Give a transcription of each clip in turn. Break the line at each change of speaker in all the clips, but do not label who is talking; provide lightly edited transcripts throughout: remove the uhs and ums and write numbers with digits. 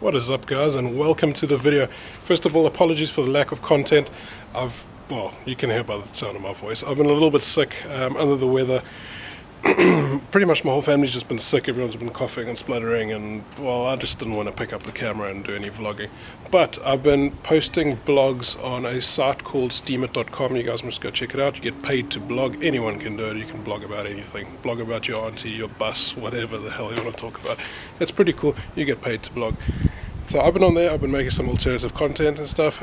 What is up, guys, and welcome to the video. First of all, apologies for the lack of content. Well, you can hear by the sound of my voice, I've been a little bit sick, under the weather. Pretty much my whole family's just been sick. Everyone's been coughing and spluttering, and well, I just didn't want to pick up the camera and do any vlogging. But I've been posting blogs on a site called steemit.com. You guys must go check it out. You get paid to blog. Anyone can do it. You can blog about anything. Blog about your auntie, your bus, whatever the hell you want to talk about. It's pretty cool. You get paid to blog. So I've been on there, I've been making some alternative content and stuff.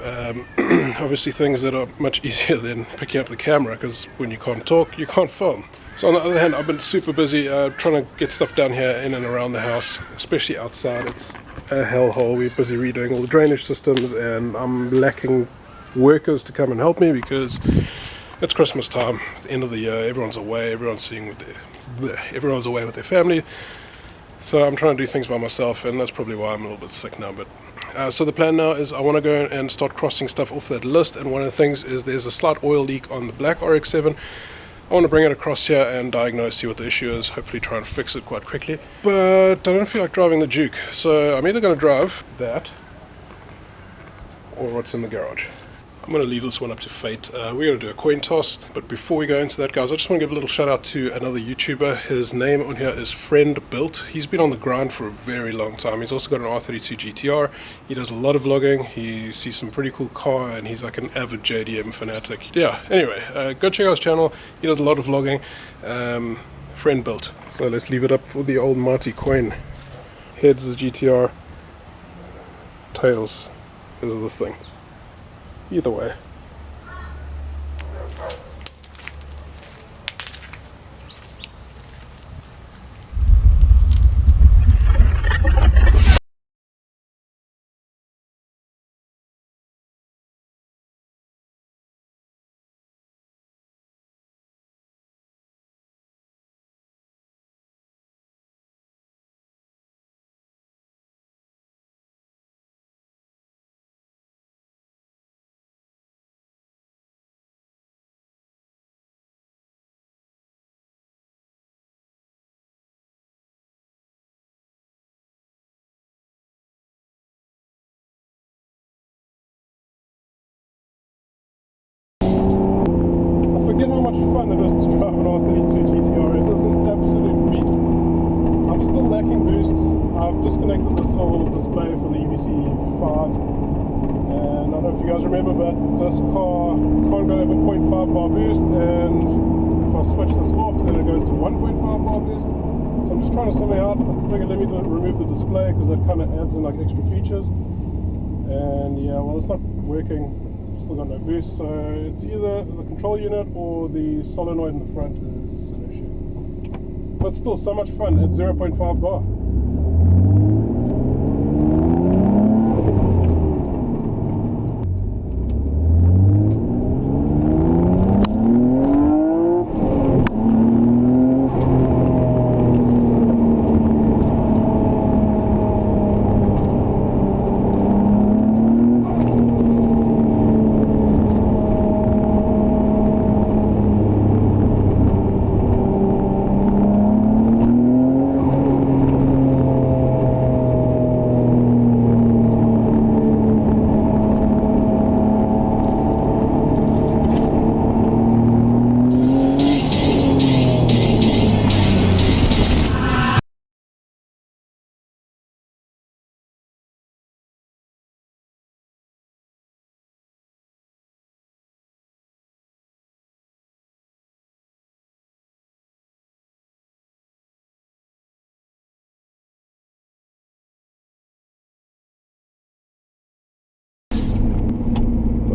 Obviously things that are much easier than picking up the camera, because when you can't talk, you can't film. So on the other hand, I've been super busy trying to get stuff down here in and around the house, especially outside. It's a hellhole. We're busy redoing all the drainage systems, and I'm lacking workers to come and help me because it's Christmas time, end of the year, everyone's away, everyone's away with their family. So I'm trying to do things by myself, and that's probably why I'm a little bit sick now. But so the plan now is I want to go and start crossing stuff off that list, and one of the things is there's a slight oil leak on the black RX7. I want to bring it across here and diagnose, see what the issue is, hopefully try and fix it quite quickly. But I don't feel like driving the Duke, so I'm either going to drive that or what's in the garage. I'm going to leave this one up to fate. We're going to do a coin toss, but before we go into that, guys, I just want to give a little shout out to another YouTuber. His name on here is Friend Built. He's been on the grind for a very long time. He's also got an R32 GTR. He does a lot of vlogging. He sees some pretty cool car, and he's like an avid JDM fanatic. Yeah, anyway, go check out his channel. He does a lot of vlogging. Friend Built. So let's leave it up for the old Marty coin. Heads is GTR. Tails is this thing. Either way. Forget how much fun it is to drive an R32 GTR. It is an absolute beast. I'm still lacking boost. I've disconnected this little display from the EBC 5, and I don't know if you guys remember, but this car can't go over 0.5 bar boost, and if I switch this off, then it goes to 1.5 bar boost. So I'm just trying to sort it out. I figured let me remove the display, because that kind of adds in like extra features. And yeah, well, it's not working. Still got no boost, so it's either the control unit or the solenoid in the front is an issue. But still, so much fun at 0.5 bar.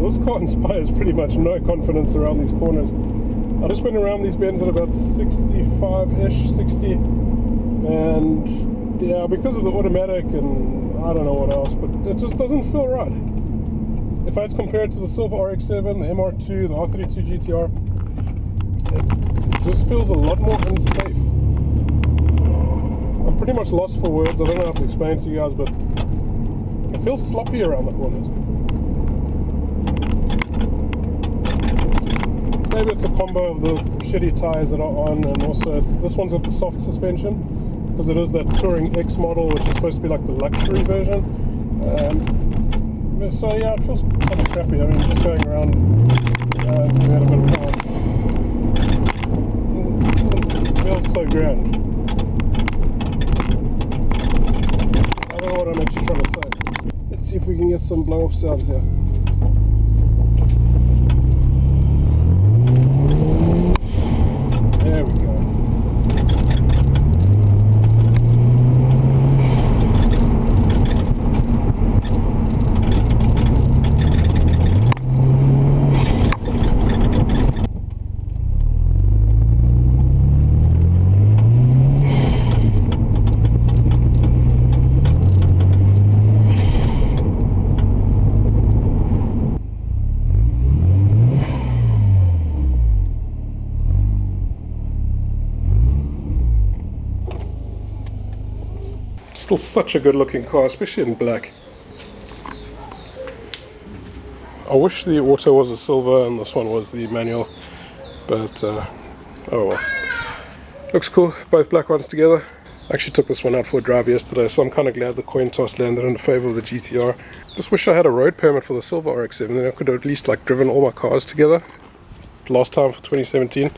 This car inspires pretty much no confidence around these corners. I just went around these bends at about 65-ish, 60, and yeah, because of the automatic and I don't know what else, but it just doesn't feel right. If I had to compare it to the silver RX7, the MR2, the R32 GTR, it just feels a lot more unsafe. I'm pretty much lost for words. I don't know how to explain it to you guys, but it feels sloppy around the corners. Maybe it's a combo of the shitty tyres that are on, and also this one's got the soft suspension, because it is that Touring X model, which is supposed to be like the luxury version. So yeah, it feels kind of crappy. I mean, just going around we had a bit of power. It feels so grand. I don't know what I'm actually trying to say. Let's see if we can get some blow off sounds here. There we go. Still such a good looking car, especially in black. I wish the auto was a silver and this one was the manual, but oh well. Looks cool, both black ones together. I actually took this one out for a drive yesterday, so I'm kind of glad the coin toss landed in favour of the GTR. Just wish I had a road permit for the silver RX7, then I could have at least like driven all my cars together last time for 2017.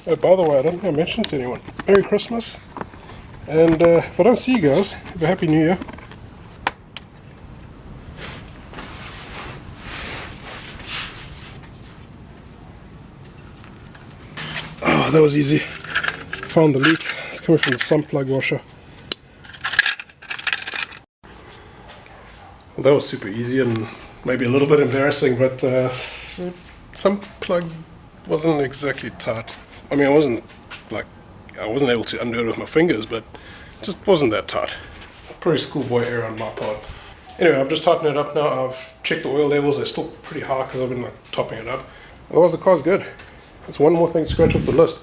Oh, by the way, I don't think I mentioned to anyone, Merry Christmas, and if I don't see you guys, have a Happy New Year. Oh, that was easy. Found the leak. It's coming from the sump plug washer. Well, that was super easy and maybe a little bit embarrassing, but some plug wasn't exactly tight. I mean, I wasn't able to undo it with my fingers, but it just wasn't that tight. Pretty schoolboy error on my part. Anyway, I've just tightened it up now. I've checked the oil levels. They're still pretty high because I've been like topping it up. Otherwise, the car's good. That's one more thing to scratch off the list.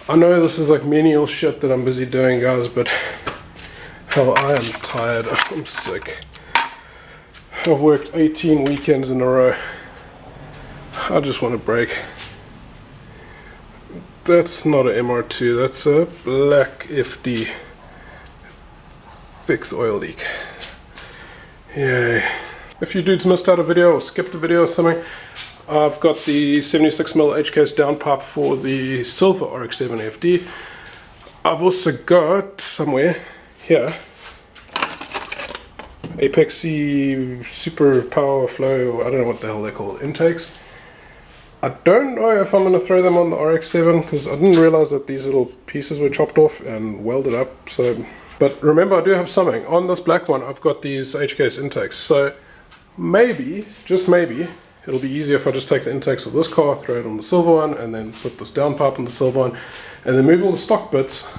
I know this is like menial shit that I'm busy doing, guys, but hell, I am tired. I'm sick. I've worked 18 weekends in a row. I just want a break. That's not an MR2, that's a black FD. Fix oil leak. Yay. If you dudes missed out a video or skipped a video or something, I've got the 76mm HKS downpipe for the silver RX7 FD. I've also got somewhere here Apexy Super Power Flow, I don't know what the hell they're called, intakes. I don't know if I'm going to throw them on the RX7 because I didn't realize that these little pieces were chopped off and welded up. So, but remember, I do have something. On this black one, I've got these HKS intakes. So maybe, just maybe, it'll be easier if I just take the intakes of this car, throw it on the silver one, and then put this downpipe on the silver one, and then move all the stock bits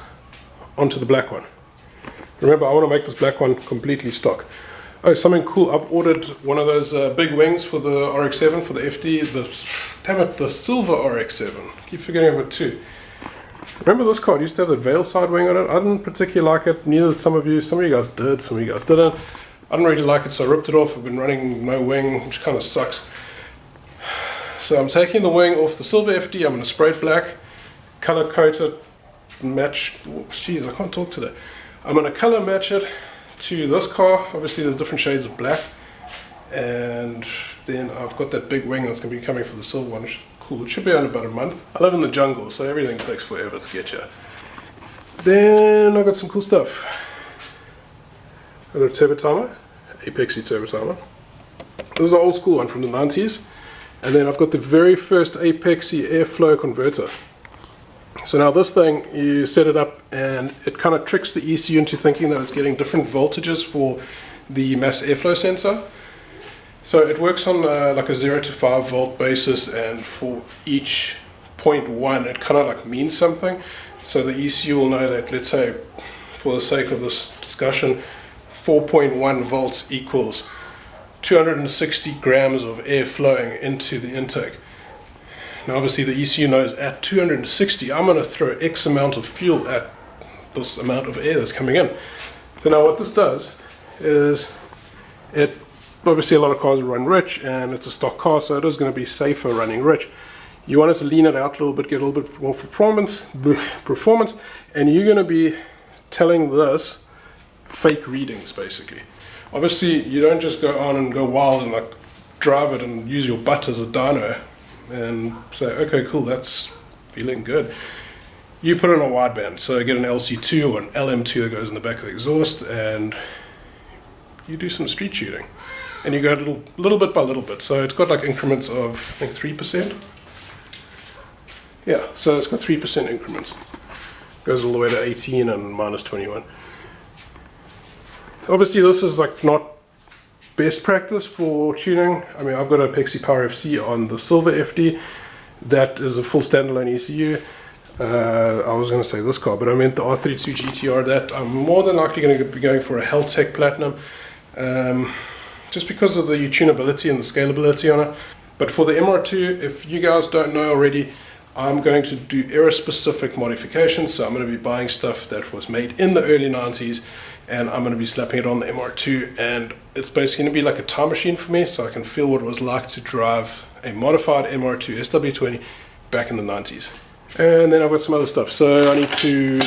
onto the black one. Remember, I want to make this black one completely stock. Oh, something cool. I've ordered one of those big wings for the RX7, for the FD. Damn it, the silver RX7. Keep forgetting about it too. Remember this car? It used to have the veil side wing on it. I didn't particularly like it. Neither did some of you. Some of you guys did, some of you guys didn't. I didn't really like it, so I ripped it off. I've been running no wing, which kind of sucks. So I'm taking the wing off the silver FD. I'm going to spray it black, color coat it, match. Jeez, I can't talk today. I'm going to color match it to this car. Obviously there's different shades of black, and then I've got that big wing that's going to be coming for the silver one. Cool, it should be on about a month. I live in the jungle, so everything takes forever to get here. Then I've got some cool stuff. I've got a turbo timer, Apexy turbo timer. This is an old school one from the 90s, and then I've got the very first Apexy airflow converter. So now this thing, you set it up and it kind of tricks the ECU into thinking that it's getting different voltages for the mass airflow sensor. So it works on like a 0 to 5 volt basis, and for each 0.1 it kind of like means something. So the ECU will know that, let's say, for the sake of this discussion, 4.1 volts equals 260 grams of air flowing into the intake. Now obviously the ECU knows at 260 I'm going to throw X amount of fuel at this amount of air that's coming in. So now what this does is, obviously a lot of cars run rich and it's a stock car, so it is going to be safer running rich. You want it to lean it out a little bit, get a little bit more performance, and you're going to be telling this fake readings basically. Obviously, you don't just go on and go wild and like drive it and use your butt as a dyno and say, okay, cool, that's feeling good. You put it on a wideband, so get an LC2 or an LM2 that goes in the back of the exhaust, and you do some street shooting. And you go little bit by little bit. So it's got like increments of, I think, 3%. Yeah, so it's got 3% increments. Goes all the way to 18 and minus 21. Obviously, this is like not best practice for tuning. I mean, I've got a Pexi Power FC on the Silver FD. That is a full standalone ECU. I was going to say this car, but I meant the R32 GTR. That I'm more than likely going to be going for a Heltec Platinum, just because of the tunability and the scalability on it. But for the MR2, if you guys don't know already, I'm going to do era-specific modifications. So I'm going to be buying stuff that was made in the early 90s, and I'm going to be slapping it on the MR2, and it's basically going to be like a time machine for me, so I can feel what it was like to drive a modified MR2 SW20 back in the 90s. And then I've got some other stuff. So I need to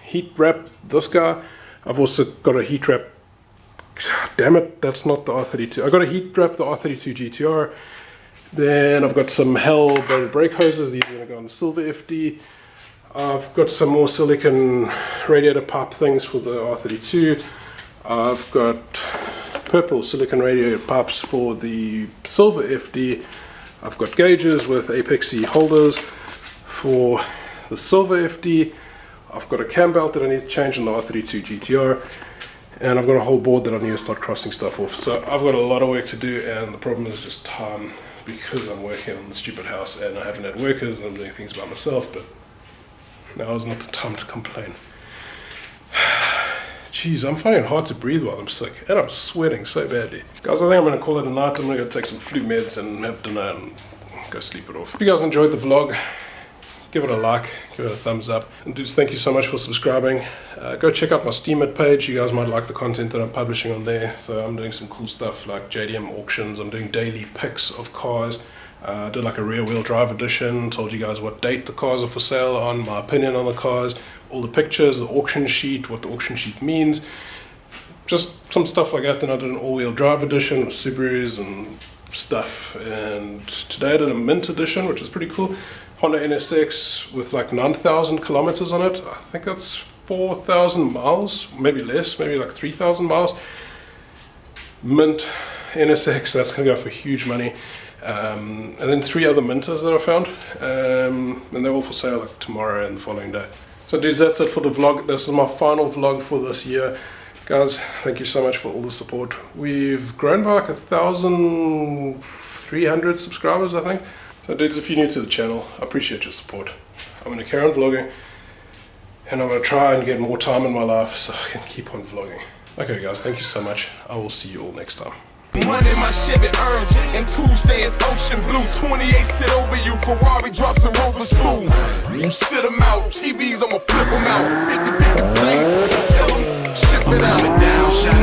heat wrap this guy. I've also got a heat wrap, damn it, that's not the R32. I've got to heat wrap the R32 GTR. Then I've got some Hell braided brake hoses. These are going to go on the Silver FD. I've got some more silicon radiator pipe things for the R32. I've got purple silicon radiator pipes for the Silver FD. I've got gauges with Apexi holders for the Silver FD. I've got a cam belt that I need to change on the R32 GTR. And I've got a whole board that I need to start crossing stuff off. So I've got a lot of work to do, and the problem is just time, because I'm working on the stupid house and I haven't had workers and I'm doing things by myself, but now is not the time to complain. Jeez, I'm finding it hard to breathe while I'm sick, and I'm sweating so badly. Guys, I think I'm going to call it a night. I'm going to go take some flu meds and have dinner and go sleep it off. If you guys enjoyed the vlog, give it a like, give it a thumbs up. And dudes, thank you so much for subscribing. Go check out my Steemit page. You guys might like the content that I'm publishing on there. So I'm doing some cool stuff like JDM auctions. I'm doing daily pics of cars. I did like a rear wheel drive edition, told you guys what date the cars are for sale on, my opinion on the cars, all the pictures, the auction sheet, what the auction sheet means. Just some stuff like that. Then I did an all-wheel drive edition of Subarus and stuff. And today I did a mint edition, which is pretty cool. Honda NSX with like 9,000 kilometers on it. I think that's 4,000 miles, maybe less, maybe like 3,000 miles. Mint NSX, that's gonna go for huge money. And then 3 other minters that I found, and they're all for sale like tomorrow and the following day. So dudes, that's it for the vlog. This is my final vlog for this year. Guys, thank you so much for all the support. We've grown by like 1,300 subscribers, I think. So dudes, if you're new to the channel, I appreciate your support. I'm going to carry on vlogging, and I'm going to try and get more time in my life so I can keep on vlogging. Okay guys, thank you so much. I will see you all next time.
Monday my Chevy earned, and Tuesday is ocean blue. 28 sit over you, Ferrari drops and Rovers flew. You sit them out, TVs I'ma flip them out. 50-50 play, tell them, ship it out. Down, shut